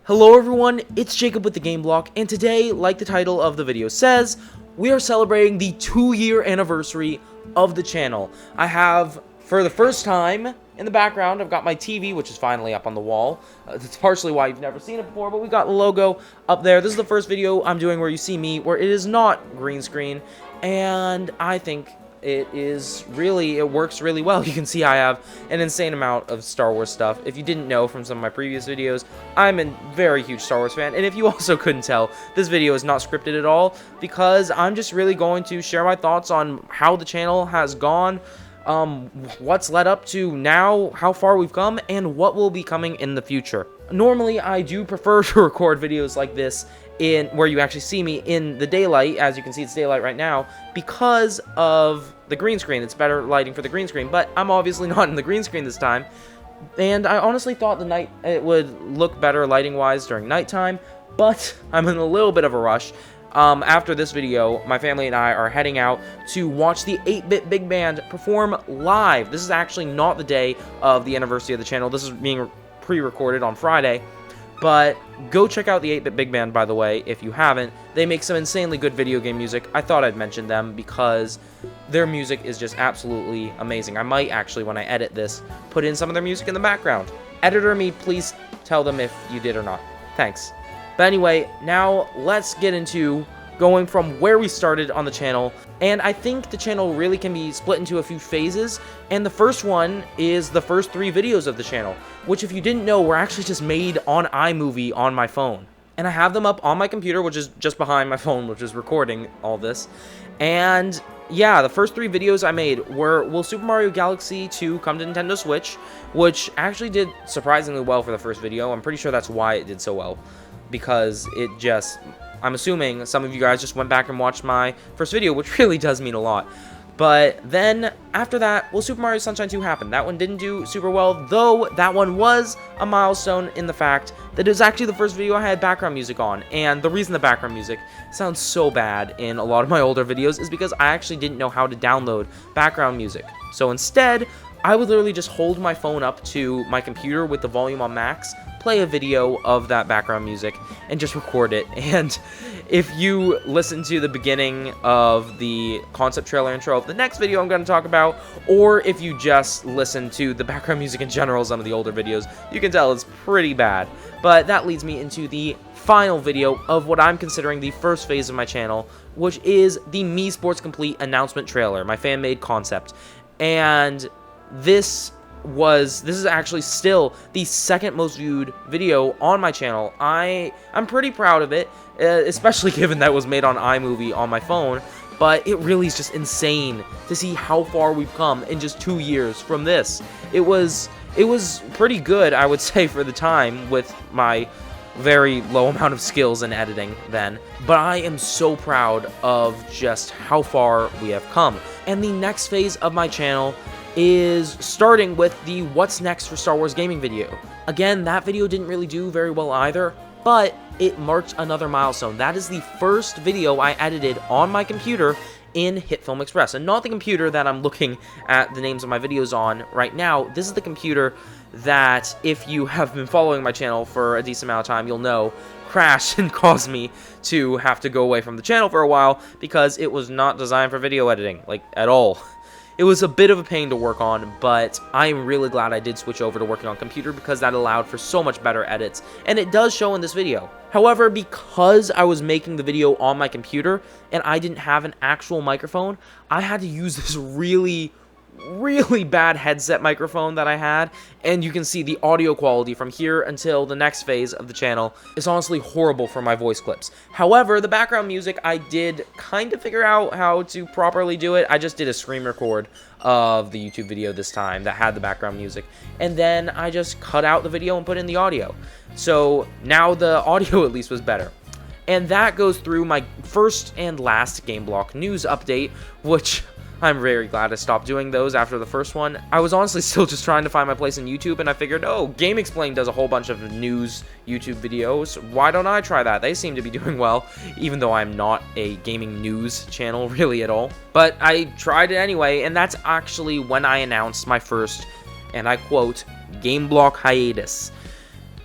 Hello everyone, it's Jacob with the GameBlock, and today, like the title of the video says, we are celebrating the 2-year anniversary of the channel. I have, for the first time, in the background, I've got my TV, which is finally up on the wall. That's partially why you've never seen it before, but we got the logo up there. This is the first video I'm doing where you see me, where it is not green screen, and I think it works really well. You can see I have an insane amount of Star Wars stuff. If you didn't know from some of my previous videos, I'm a very huge Star Wars fan, and if you also couldn't tell, this video is not scripted at all, because I'm just really going to share my thoughts on how the channel has gone, what's led up to now, how far we've come, and what will be coming in the future. Normally, I do prefer to record videos like this in where you actually see me in the daylight. As you can see, it's daylight right now because of the green screen. It's better lighting for the green screen, but I'm obviously not in the green screen this time. And I honestly thought it would look better lighting-wise during nighttime, but I'm in a little bit of a rush. After this video, my family and I are heading out to watch the 8-Bit Big Band perform live. This is actually not the day of the anniversary of the channel. This is being pre-recorded on Friday, but go check out the 8-Bit Big Band, by the way, if you haven't. They make some insanely good video game music. I thought I'd mention them because their music is just absolutely amazing. I might actually, when I edit this, put in some of their music in the background. Editor me, please tell them if you did or not. Thanks. But anyway, now let's get into going from where we started on the channel, and I think the channel really can be split into a few phases, and the first one is the first 3 videos of the channel, which if you didn't know, were actually just made on iMovie on my phone. And I have them up on my computer, which is just behind my phone, which is recording all this. And yeah, the first 3 videos I made were, will Super Mario Galaxy 2 come to Nintendo Switch, which actually did surprisingly well for the first video. I'm pretty sure that's why it did so well, because I'm assuming some of you guys just went back and watched my first video, which really does mean a lot. But then, after that, will Super Mario Sunshine 2 happen? That one didn't do super well, though that one was a milestone in the fact that it was actually the first video I had background music on. And the reason the background music sounds so bad in a lot of my older videos is because I actually didn't know how to download background music. So instead, I would literally just hold my phone up to my computer with the volume on max, play a video of that background music, and just record it. And if you listen to the beginning of the concept trailer intro of the next video I'm going to talk about, or if you just listen to the background music in general, some of the older videos, you can tell it's pretty bad. But that leads me into the final video of what I'm considering the first phase of my channel, which is the Mii Sports Complete announcement trailer, my fan-made concept. And this is actually still the second most viewed video on my channel. I'm pretty proud of it, especially given that it was made on iMovie on my phone, but it really is just insane to see how far we've come in just 2 years from this. It was pretty good, I would say, for the time, with my very low amount of skills in editing then, but I am so proud of just how far we have come. And the next phase of my channel is starting with the What's Next for Star Wars Gaming video. Again, that video didn't really do very well either, but it marked another milestone. That is the first video I edited on my computer in HitFilm Express, and not the computer that I'm looking at the names of my videos on right now. This is the computer that, if you have been following my channel for a decent amount of time, you'll know crashed and caused me to have to go away from the channel for a while because it was not designed for video editing, like, at all. It was a bit of a pain to work on, but I'm really glad I did switch over to working on computer because that allowed for so much better edits, and it does show in this video. However, because I was making the video on my computer and I didn't have an actual microphone, I had to use this really bad headset microphone that I had, and you can see the audio quality from here until the next phase of the channel is honestly horrible for my voice clips. However, the background music, I did kind of figure out how to properly do it. I just did a screen record of the YouTube video this time that had the background music, and then I just cut out the video and put in the audio. So now the audio at least was better. And that goes through my first and last GameBlock news update, which I'm very glad I stopped doing those after the first one. I was honestly still just trying to find my place in YouTube, and I figured, oh, GameXplain does a whole bunch of news YouTube videos. Why don't I try that? They seem to be doing well, even though I'm not a gaming news channel really at all. But I tried it anyway, and that's actually when I announced my first, and I quote, GameBlock hiatus.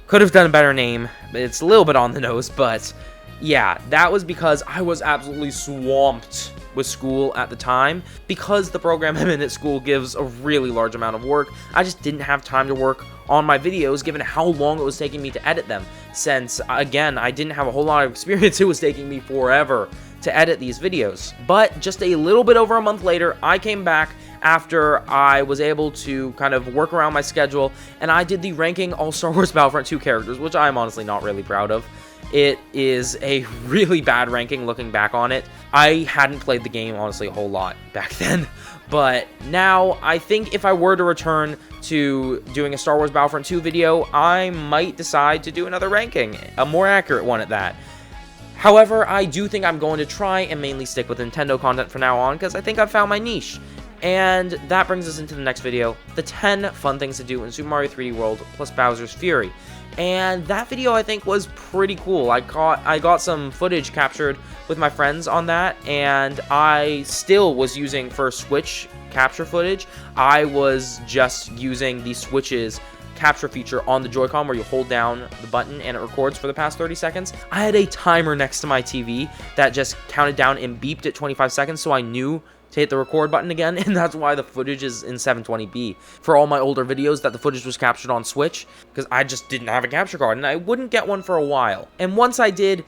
Could have done a better name. It's a little bit on the nose, but yeah, that was because I was absolutely swamped with school at the time. Because the program I'm in at school gives a really large amount of work, I just didn't have time to work on my videos given how long it was taking me to edit them. Since, again, I didn't have a whole lot of experience, it was taking me forever to edit these videos. But just a little bit over a month later, I came back after I was able to kind of work around my schedule, and I did the ranking all Star Wars Battlefront 2 characters, which I'm honestly not really proud of. It is a really bad ranking looking back on it. I hadn't played the game, honestly, a whole lot back then. But now, I think if I were to return to doing a Star Wars Battlefront 2 video, I might decide to do another ranking, a more accurate one at that. However, I do think I'm going to try and mainly stick with Nintendo content from now on, because I think I've found my niche. And that brings us into the next video, the 10 fun things to do in Super Mario 3D World plus Bowser's Fury. And that video, I think, was pretty cool. I got some footage captured with my friends on that, and I still was using for Switch capture footage. I was just using the Switch's capture feature on the Joy-Con where you hold down the button and it records for the past 30 seconds. I had a timer next to my TV that just counted down and beeped at 25 seconds, so I knew to hit the record button again, and that's why the footage is in 720p. For all my older videos that the footage was captured on Switch, because I just didn't have a capture card, and I wouldn't get one for a while. And once I did,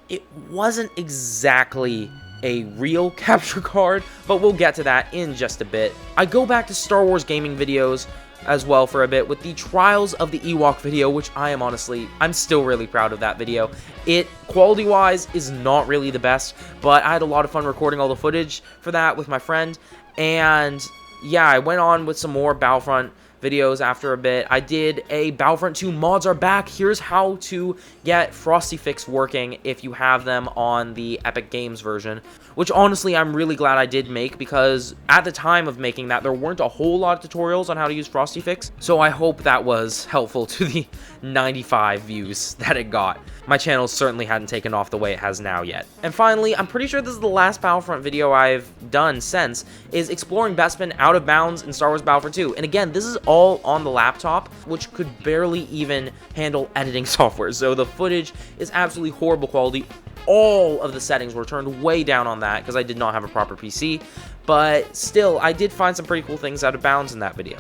it wasn't exactly a real capture card, but we'll get to that in just a bit. I go back to Star Wars gaming videos as well for a bit with the Trials of the Ewok video, which I'm still really proud of that video. It, quality-wise, is not really the best, but I had a lot of fun recording all the footage for that with my friend, and yeah, I went on with some more Battlefront videos after a bit. I did a Battlefront 2 mods are back. Here's how to get Frosty Fix working if you have them on the Epic Games version, which honestly I'm really glad I did make, because at the time of making that there weren't a whole lot of tutorials on how to use Frosty Fix, so I hope that was helpful to the 95 views that it got. My channel certainly hadn't taken off the way it has now yet. And finally, I'm pretty sure this is the last Battlefront video I've done since, is exploring Bespin out of bounds in Star Wars Battlefront 2. And again, this is all on the laptop, which could barely even handle editing software, so the footage is absolutely horrible quality. All of the settings were turned way down on that because I did not have a proper PC, but still, I did find some pretty cool things out of bounds in that video.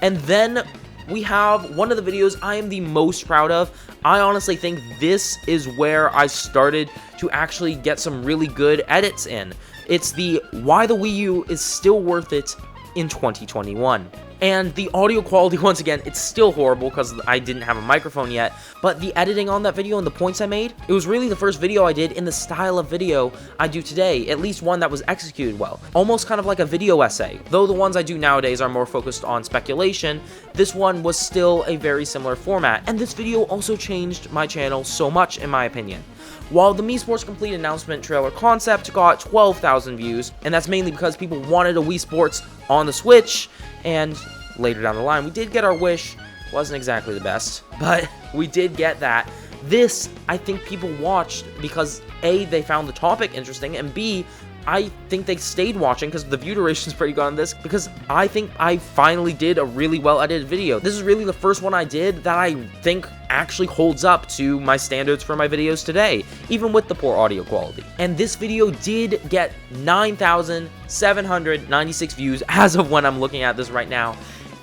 And then we have one of the videos I am the most proud of. I honestly think this is where I started to actually get some really good edits in. It's the Why the Wii U is Still Worth It in 2021. And the audio quality, once again, it's still horrible because I didn't have a microphone yet, but the editing on that video and the points I made, it was really the first video I did in the style of video I do today, at least one that was executed well. Almost kind of like a video essay. Though the ones I do nowadays are more focused on speculation, this one was still a very similar format, and this video also changed my channel so much, in my opinion. While the Mii Sports Complete announcement trailer concept got 12,000 views, and that's mainly because people wanted a Wii Sports on the Switch, and later down the line, we did get our wish. Wasn't exactly the best, but we did get that. This, I think people watched because A, they found the topic interesting, and B, I think they stayed watching because the view duration is pretty good on this, because I think I finally did a really well edited video. This is really the first one I did that I think actually holds up to my standards for my videos today, even with the poor audio quality. And this video did get 9,796 views as of when I'm looking at this right now,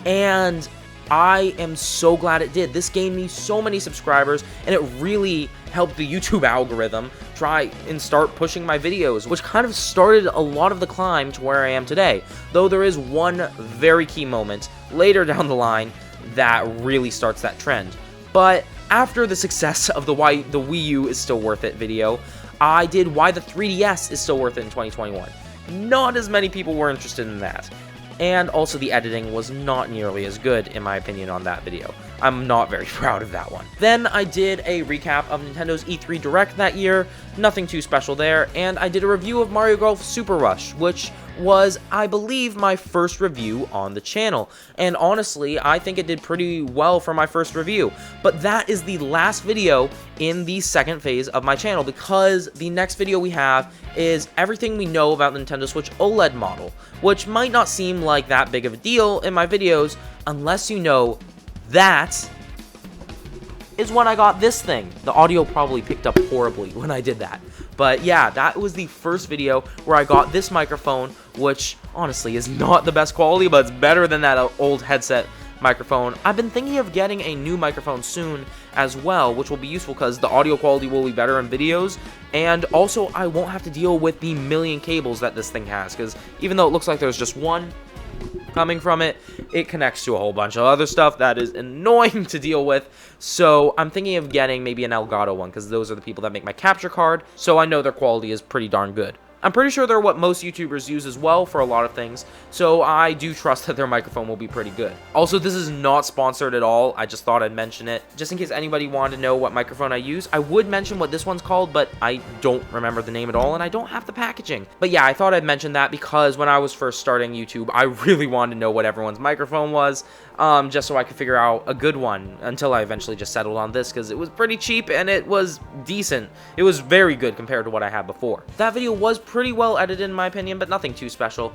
and I am so glad it did. This gained me so many subscribers, and it really helped the YouTube algorithm try and start pushing my videos, which kind of started a lot of the climb to where I am today. Though there is one very key moment later down the line that really starts that trend. But after the success of the Why the Wii U is Still Worth It video, I did Why the 3DS is Still Worth It in 2021. Not as many people were interested in that. And also the editing was not nearly as good, in my opinion, on that video. I'm not very proud of that one. Then I did a recap of Nintendo's E3 Direct that year, nothing too special there, and I did a review of Mario Golf Super Rush, which was, I believe, my first review on the channel. And honestly, I think it did pretty well for my first review. But that is the last video in the second phase of my channel, because the next video we have is everything we know about the Nintendo Switch OLED model, which might not seem like that big of a deal in my videos unless you know that is when I got this thing. The audio probably picked up horribly when I did that. But yeah, that was the first video where I got this microphone, which honestly is not the best quality, but it's better than that old headset microphone. I've been thinking of getting a new microphone soon as well, which will be useful because the audio quality will be better in videos, and also I won't have to deal with the million cables that this thing has, because even though it looks like there's just one coming from it, it connects to a whole bunch of other stuff that is annoying to deal with. So I'm thinking of getting maybe an Elgato one, because those are the people that make my capture card, so I know their quality is pretty darn good. I'm pretty sure they're what most YouTubers use as well for a lot of things, so I do trust that their microphone will be pretty good. Also, this is not sponsored at all. I just thought I'd mention it. Just in case anybody wanted to know what microphone I use, I would mention what this one's called, but I don't remember the name at all, and I don't have the packaging. But yeah, I thought I'd mention that because when I was first starting YouTube, I really wanted to know what everyone's microphone was, just so I could figure out a good one, until I eventually just settled on this, because it was pretty cheap, and it was decent. It was very good compared to what I had before. That video was pretty well edited in my opinion, but nothing too special.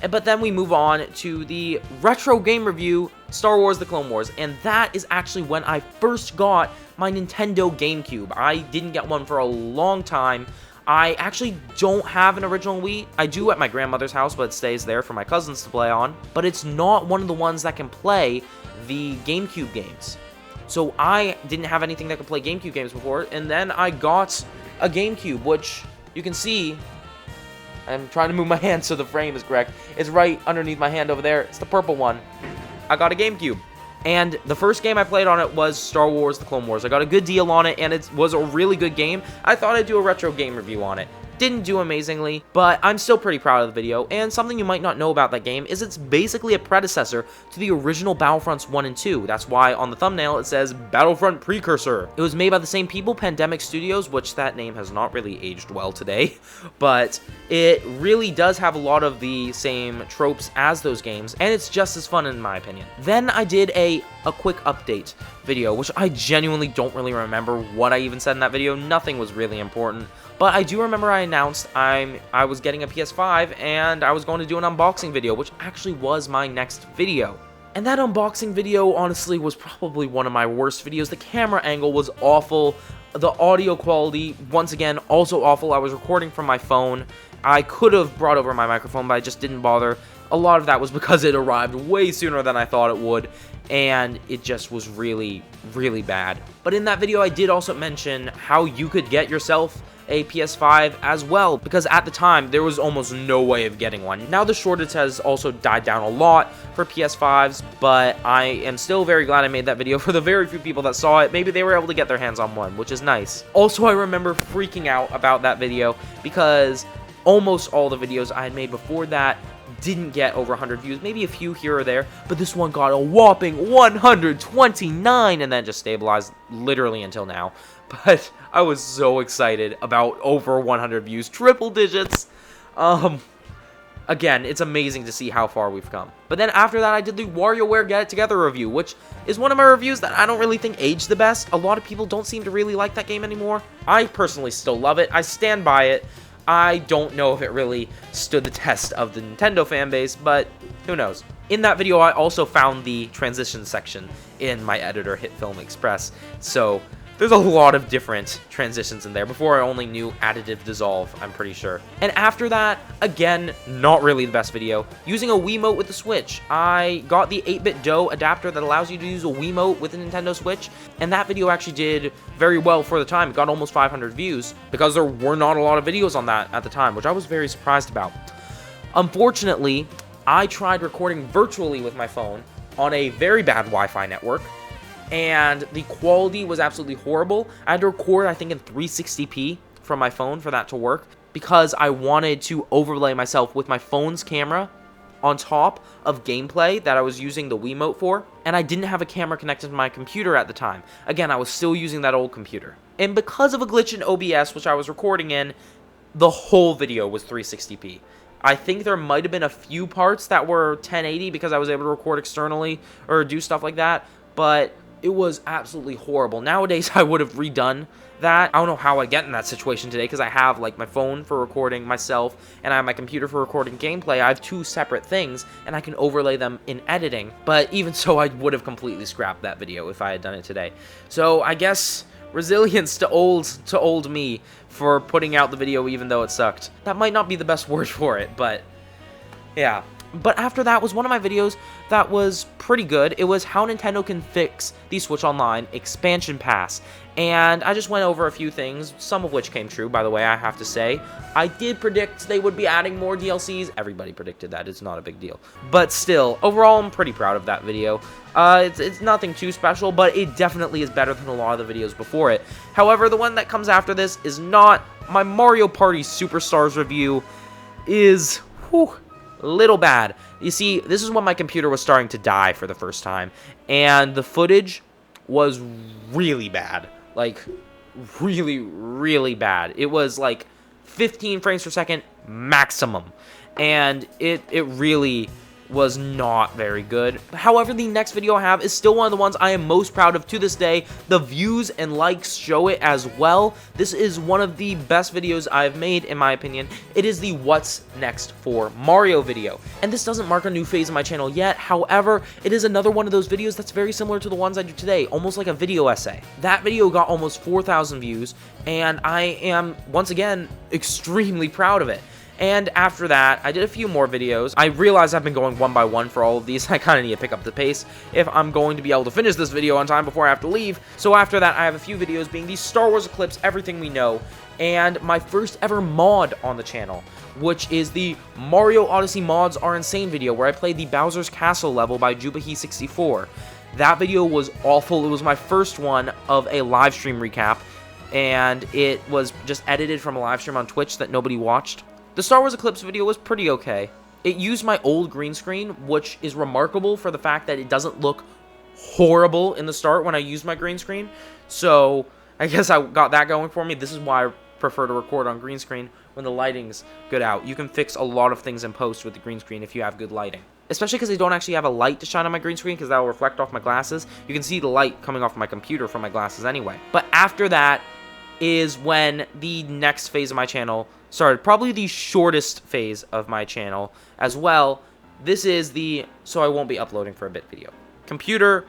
But then we move on to the retro game review, Star Wars The Clone Wars, and that is actually when I first got my Nintendo GameCube. I didn't get one for a long time. I actually don't have an original Wii. I do at my grandmother's house, but it stays there for my cousins to play on. But it's not one of the ones that can play the GameCube games. So I didn't have anything that could play GameCube games before, and then I got a GameCube, which you can see. I'm trying to move my hand so the frame is correct. It's right underneath my hand over there. It's the purple one. I got a GameCube. And the first game I played on it was Star Wars The Clone Wars. I got a good deal on it, and it was a really good game. I thought I'd do a retro game review on it. Didn't do amazingly, but I'm still pretty proud of the video, and something you might not know about that game is it's basically a predecessor to the original Battlefronts 1 and 2. That's why on the thumbnail it says Battlefront Precursor. It was made by the same people, Pandemic Studios, which that name has not really aged well today, but it really does have a lot of the same tropes as those games, and it's just as fun in my opinion. Then I did a quick update video, which I genuinely don't really remember what I even said in that video. Nothing was really important. But I do remember I announced I was getting a PS5 and I was going to do an unboxing video, which actually was my next video. And that unboxing video, honestly, was probably one of my worst videos. The camera angle was awful. The audio quality, once again, also awful. I was recording from my phone. I could have brought over my microphone, but I just didn't bother. A lot of that was because it arrived way sooner than I thought it would, and it just was really, really bad. But in that video, I did also mention how you could get yourself a PS5 as well, because at the time there was almost no way of getting one. Now the shortage has also died down a lot for PS5s, but I am still very glad I made that video for the very few people that saw it. Maybe they were able to get their hands on one, which is nice. Also, I remember freaking out about that video because almost all the videos I had made before that didn't get over 100 views, maybe a few here or there, but this one got a whopping 129 and then just stabilized literally until now. But I was so excited about over 100 views, triple digits. Again, it's amazing to see how far we've come. But then after that, I did the WarioWare Get It Together review, which is one of my reviews that I don't really think aged the best. A lot of people don't seem to really like that game anymore. I personally still love it. I stand by it. I don't know if it really stood the test of the Nintendo fanbase, but who knows. In that video, I also found the transition section in my editor, HitFilm Express, so there's a lot of different transitions in there. Before, I only knew additive dissolve, I'm pretty sure. And after that, again, not really the best video, using a Wiimote with the Switch. I got the 8-bit DOE adapter that allows you to use a Wiimote with the Nintendo Switch, and that video actually did very well for the time. It got almost 500 views, because there were not a lot of videos on that at the time, which I was very surprised about. Unfortunately, I tried recording virtually with my phone on a very bad Wi-Fi network, and the quality was absolutely horrible. I had to record, I think, in 360p from my phone for that to work, because I wanted to overlay myself with my phone's camera on top of gameplay that I was using the Wiimote for, and I didn't have a camera connected to my computer at the time. Again, I was still using that old computer. And because of a glitch in OBS, which I was recording in, the whole video was 360p. I think there might have been a few parts that were 1080 because I was able to record externally or do stuff like that, but It was absolutely horrible. Nowadays, I would have redone that. I don't know how I get in that situation today, because I have like my phone for recording myself and I have my computer for recording gameplay. I have two separate things and I can overlay them in editing. But even so, I would have completely scrapped that video if I had done it today. So I guess resilience to old me for putting out the video even though it sucked. That might not be the best word for it, but yeah. But after that was one of my videos that was pretty good. It was how Nintendo can fix the Switch Online expansion pass. And I just went over a few things, some of which came true, by the way, I have to say. I did predict they would be adding more DLCs. Everybody predicted that. It's not a big deal. But still, overall, I'm pretty proud of that video. It's nothing too special, but it definitely is better than a lot of the videos before it. However, the one that comes after this is not. My Mario Party Superstars review is little bad. You see, this is when my computer was starting to die for the first time, and the footage was really bad. Like, really, really bad. It was like 15 frames per second maximum, and it really was not very good. However, the next video I have is still one of the ones I am most proud of to this day. The views and likes show it as well. This is one of the best videos I've made, in my opinion. It is the What's Next for Mario video. And this doesn't mark a new phase in my channel yet. However, it is another one of those videos that's very similar to the ones I do today, almost like a video essay. That video got almost 4,000 views, and I am, once again, extremely proud of it. And after that, I did a few more videos. I realized I've been going one by one for all of these. I kind of need to pick up the pace if I'm going to be able to finish this video on time before I have to leave. So after that, I have a few videos being the Star Wars Eclipse, Everything We Know, and my first ever mod on the channel, which is the Mario Odyssey Mods Are Insane video, where I played the Bowser's Castle level by Jubahi64. That video was awful. It was my first one of a live stream recap, and it was just edited from a live stream on Twitch that nobody watched. The Star Wars Eclipse video was pretty okay. It used my old green screen, which is remarkable for the fact that it doesn't look horrible in the start when I use my green screen. So I guess I got that going for me. This is why I prefer to record on green screen when the lighting's good out. You can fix a lot of things in post with the green screen if you have good lighting. Especially because I don't actually have a light to shine on my green screen, because that will reflect off my glasses. You can see the light coming off my computer from my glasses anyway. But after that is when the next phase of my channel started, probably the shortest phase of my channel as well. This is the so I won't be uploading for a bit video. Computer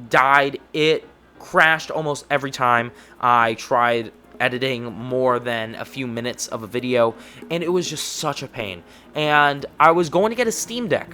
died. It crashed almost every time I tried editing more than a few minutes of a video, and it was just such a pain. And I was going to get a Steam Deck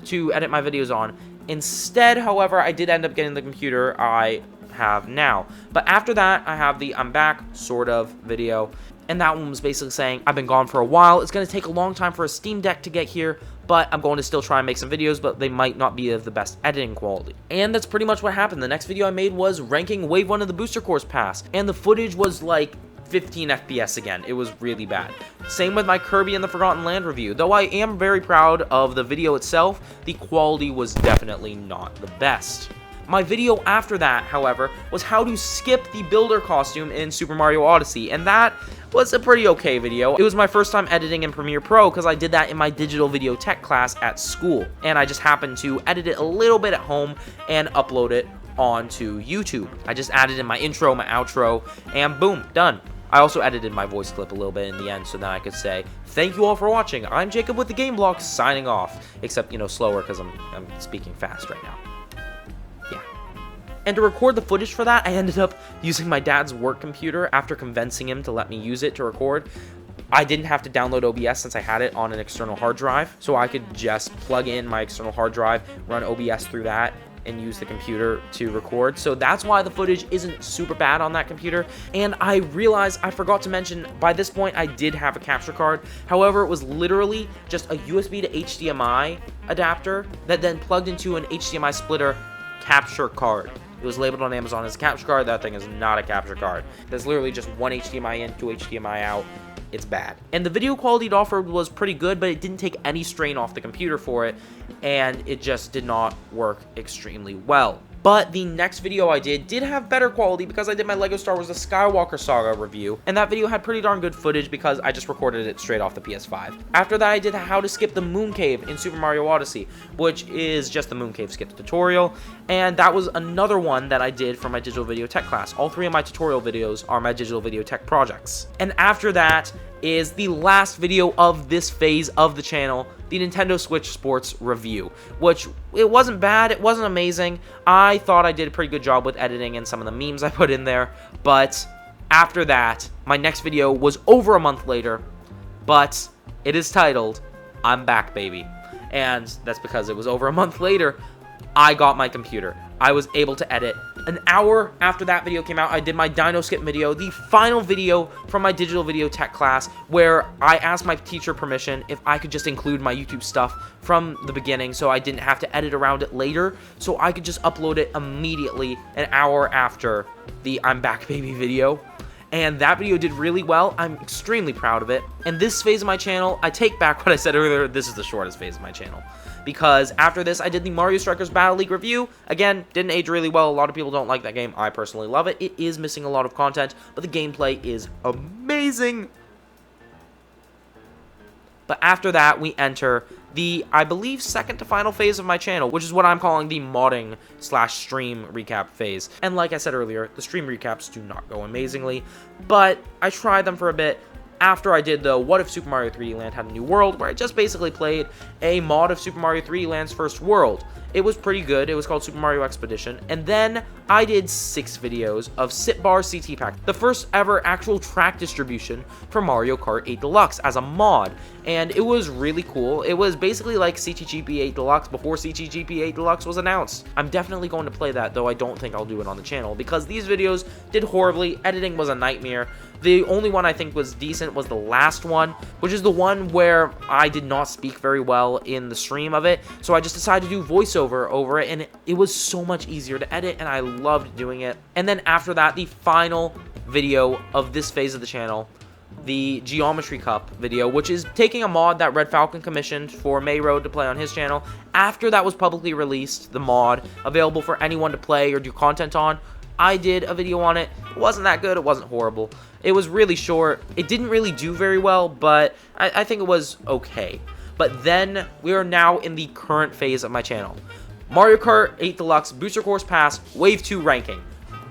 to edit my videos on. Instead, however, I did end up getting the computer I have now. But after that, I have the I'm back sort of video, and that one was basically saying I've been gone for a while. It's going to take a long time for a Steam Deck to get here, but I'm going to still try and make some videos, but they might not be of the best editing quality. And that's pretty much what happened. The next video I made was ranking Wave 1 of the Booster Course Pass, and the footage was like 15 FPS again. It was really bad. Same with my Kirby and the Forgotten Land review. Though I am very proud of the video itself, the quality was definitely not the best. My video after that, however, was how to skip the builder costume in Super Mario Odyssey, and that was a pretty okay video. It was my first time editing in Premiere Pro, because I did that in my digital video tech class at school, and I just happened to edit it a little bit at home and upload it onto YouTube. I just added in my intro, my outro, and boom, done. I also edited my voice clip a little bit in the end so that I could say, thank you all for watching. I'm Jacob with the GameBlock, signing off. Except, you know, slower, because I'm speaking fast right now. Yeah. And to record the footage for that, I ended up using my dad's work computer after convincing him to let me use it to record. I didn't have to download OBS since I had it on an external hard drive, so I could just plug in my external hard drive, run OBS through that, and use the computer to record. So that's why the footage isn't super bad on that computer. And I realized I forgot to mention, by this point I did have a capture card. However, it was literally just a USB to HDMI adapter that then plugged into an HDMI splitter capture card. It was labeled on Amazon as a capture card. That thing is not a capture card. There's literally just one HDMI in, two HDMI out. It's bad. And the video quality it offered was pretty good, but it didn't take any strain off the computer for it, and it just did not work extremely well. But the next video I did have better quality because I did my LEGO Star Wars The Skywalker Saga review, and that video had pretty darn good footage because I just recorded it straight off the PS5. After that, I did how to skip the Moon Cave in Super Mario Odyssey, which is just the Moon Cave skip tutorial, and that was another one that I did for my digital video tech class. All 3 of my tutorial videos are my digital video tech projects. And after that is the last video of this phase of the channel, the Nintendo Switch Sports review, which it wasn't bad, it wasn't amazing. I thought I did a pretty good job with editing and some of the memes I put in there, but after that, my next video was over a month later, but it is titled, I'm Back Baby, and that's because it was over a month later. I got my computer. I was able to edit. An hour after that video came out, I did my Dino Skip video, the final video from my digital video tech class, where I asked my teacher permission if I could just include my YouTube stuff from the beginning so I didn't have to edit around it later, so I could just upload it immediately an hour after the I'm Back Baby video. And that video did really well. I'm extremely proud of it. And this phase of my channel, I take back what I said earlier, this is the shortest phase of my channel. Because after this, I did the Mario Strikers Battle League review. Again, didn't age really well. A lot of people don't like that game. I personally love it. It is missing a lot of content, but the gameplay is amazing. But after that, we enter the, I believe, second to final phase of my channel, which is what I'm calling the modding / stream recap phase. And like I said earlier, the stream recaps do not go amazingly, but I tried them for a bit. After I did the What If Super Mario 3D Land Had a New World, where I just basically played a mod of Super Mario 3D Land's first world. It was pretty good. It was called Super Mario Expedition. And then I did 6 videos of Sit Bar CT Pack, the first ever actual track distribution for Mario Kart 8 Deluxe as a mod. And it was really cool. It was basically like CTGP 8 Deluxe before CTGP 8 Deluxe was announced. I'm definitely going to play that, though I don't think I'll do it on the channel because these videos did horribly. Editing was a nightmare. The only one I think was decent was the last one, which is the one where I did not speak very well in the stream of it, so I just decided to do voiceover over it, and it was so much easier to edit, and I loved doing it. And then after that, the final video of this phase of the channel, the Geometry Cup video, which is taking a mod that Red Falcon commissioned for Mayroad to play on his channel. After that was publicly released, the mod, available for anyone to play or do content on, I did a video on it. It wasn't that good, it wasn't horrible. It was really short. It didn't really do very well, but I think it was okay. But then we are now in the current phase of my channel. Mario Kart 8 Deluxe Booster Course Pass Wave 2 ranking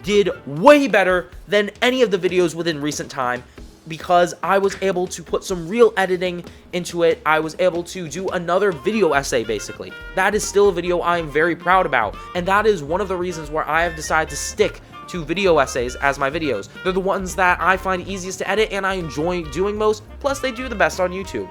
did way better than any of the videos within recent time because I was able to put some real editing into it. I was able to do another video essay, basically. That is still a video I am very proud about, and that is one of the reasons where I have decided to stick to video essays as my videos. They're the ones that I find easiest to edit and I enjoy doing most, plus they do the best on YouTube.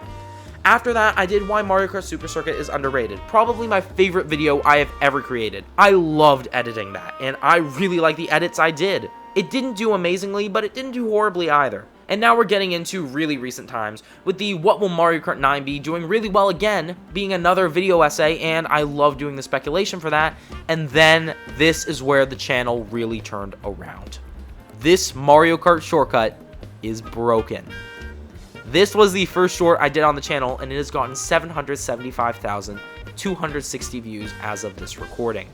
After that, I did Why Mario Kart Super Circuit is Underrated, probably my favorite video I have ever created. I loved editing that, and I really like the edits I did. It didn't do amazingly, but it didn't do horribly either. And now we're getting into really recent times, with the What Will Mario Kart 9 Be doing really well again, being another video essay, and I love doing the speculation for that. And then this is where the channel really turned around. This Mario Kart shortcut is broken. This was the first short I did on the channel, and it has gotten 775,260 views as of this recording.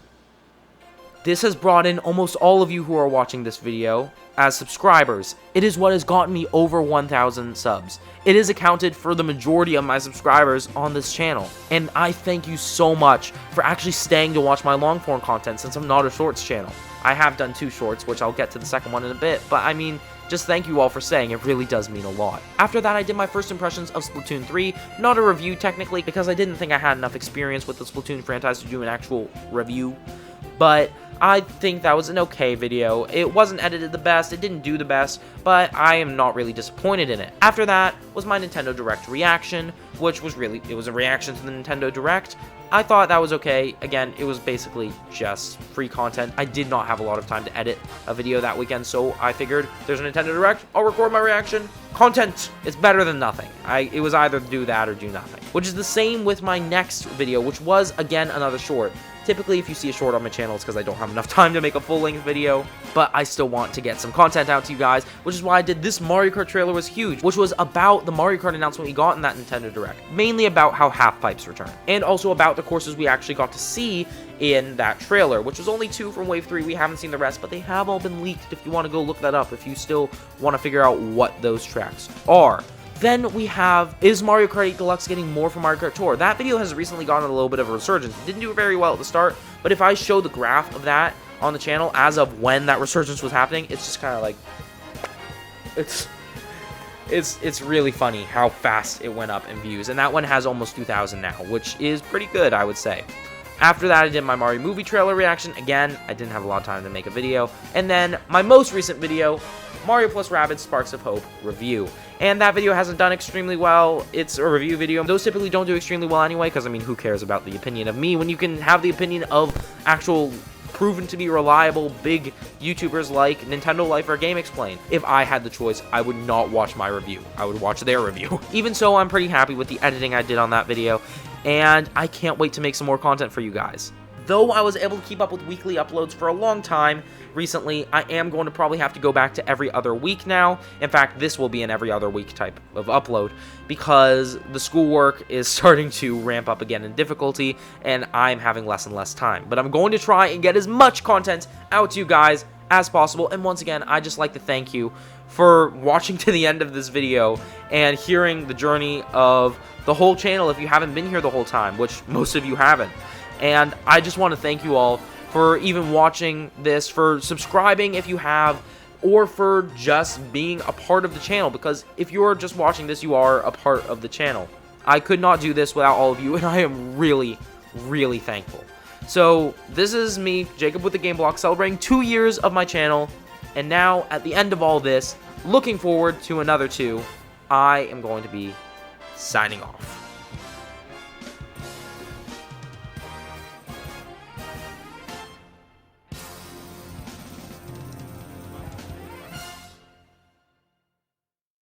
This has brought in almost all of you who are watching this video as subscribers. It is what has gotten me over 1,000 subs. It has accounted for the majority of my subscribers on this channel. And I thank you so much for actually staying to watch my long form content since I'm not a shorts channel. I have done 2 shorts, which I'll get to the second one in a bit, but I mean, just thank you all for saying, it really does mean a lot. After that, I did my first impressions of Splatoon 3, not a review technically, because I didn't think I had enough experience with the Splatoon franchise to do an actual review, but I think that was an okay video. It wasn't edited the best, it didn't do the best, but I am not really disappointed in it. After that was my Nintendo Direct reaction, which was it was a reaction to the Nintendo Direct. I thought that was okay. Again, it was basically just free content. I did not have a lot of time to edit a video that weekend, so I figured there's a Nintendo Direct, I'll record my reaction. Content is better than nothing. It was either do that or do nothing. Which is the same with my next video, which was, again, another short. Typically, if you see a short on my channel, it's because I don't have enough time to make a full-length video, but I still want to get some content out to you guys, which is why I did this Mario Kart trailer was huge, which was about the Mario Kart announcement we got in that Nintendo Direct, mainly about how half-pipes return, and also about the courses we actually got to see in that trailer, which was only 2 from Wave 3. We haven't seen the rest, but they have all been leaked if you want to go look that up, if you still want to figure out what those tracks are. Then we have, is Mario Kart 8 Deluxe getting more from Mario Kart Tour? That video has recently gotten a little bit of a resurgence. It didn't do very well at the start, but if I show the graph of that on the channel as of when that resurgence was happening, it's just kind of like, it's really funny how fast it went up in views. And that one has almost 2,000 now, which is pretty good, I would say. After that, I did my Mario movie trailer reaction. Again, I didn't have a lot of time to make a video. And then my most recent video, Mario plus Rabbids Sparks of Hope review. And that video hasn't done extremely well. It's a review video. Those typically don't do extremely well anyway, because, I mean, who cares about the opinion of me when you can have the opinion of actual proven to be reliable big YouTubers like Nintendo Life or Game Explain. If I had the choice, I would not watch my review. I would watch their review. Even so, I'm pretty happy with the editing I did on that video, and I can't wait to make some more content for you guys. Though I was able to keep up with weekly uploads for a long time recently, I am going to probably have to go back to every other week now. In fact, this will be an every other week type of upload because the schoolwork is starting to ramp up again in difficulty and I'm having less and less time. But I'm going to try and get as much content out to you guys as possible. And once again, I'd just like to thank you for watching to the end of this video and hearing the journey of the whole channel if you haven't been here the whole time, which most of you haven't. And I just want to thank you all for even watching this, for subscribing if you have, or for just being a part of the channel, because if you're just watching this, you are a part of the channel. I could not do this without all of you, and I am really, really thankful. So, this is me, Jacob with the GameBlock, celebrating 2 years of my channel, and now, at the end of all this, looking forward to another 2, I am going to be signing off.